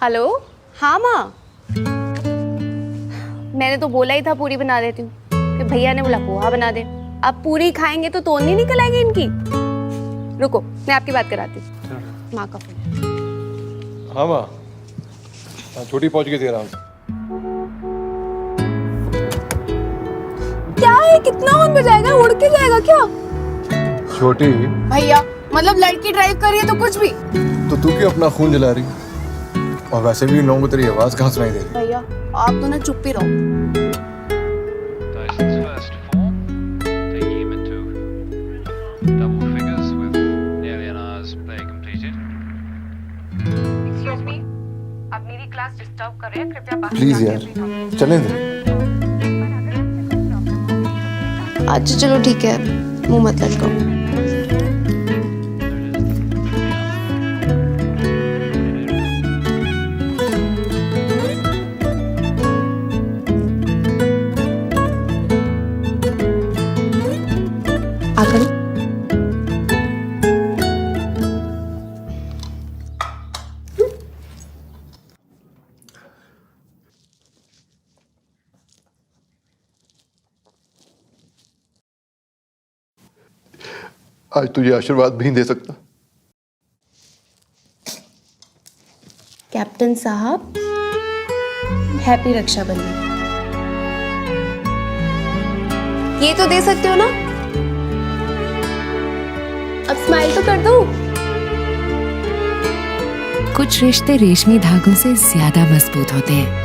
Hello. हाँ माँ, मैंने तो बोला ही था पूरी बना देती हूँ, फिर भैया ने बोला पोहा बना दे। अब पूरी खाएंगे तो तोड़ नहीं निकल आएगी इनकी। रुको, मैं आपकी बात कराती हूँ। माँ का फोन। हाँ माँ, छोटी पहुंच गई थी आराम से। क्या है, कितना ऑन बजाएगा, उड़ के जाएगा क्या? छोटी, भैया मतलब लड़की ड्राइव कर रही है तो कुछ भी। तो तू क्यों अपना खून जला रही? और वैसे भी इन लोगों को तेरी आवाज कहाँ सुनाई दे रही? भैया आप तो ना चुप ही रहो। Dyson's first four, taking him into double figures with nearly an hour's play completed. Excuse me, आप मेरी क्लास डिस्टर्ब कर रहे हैं, कृपया बाहर प्लीज जाके यार, अपनी काम चलें दे। अच्छा चलो ठीक है, मुंह मत लटकाओ। आकर आज तुझे आशीर्वाद भी नहीं दे सकता। कैप्टन साहब, हैप्पी रक्षाबंधन। ये तो दे सकते हो ना? अब स्माइल तो कर दो। कुछ रिश्ते रेशमी धागों से ज्यादा मजबूत होते हैं।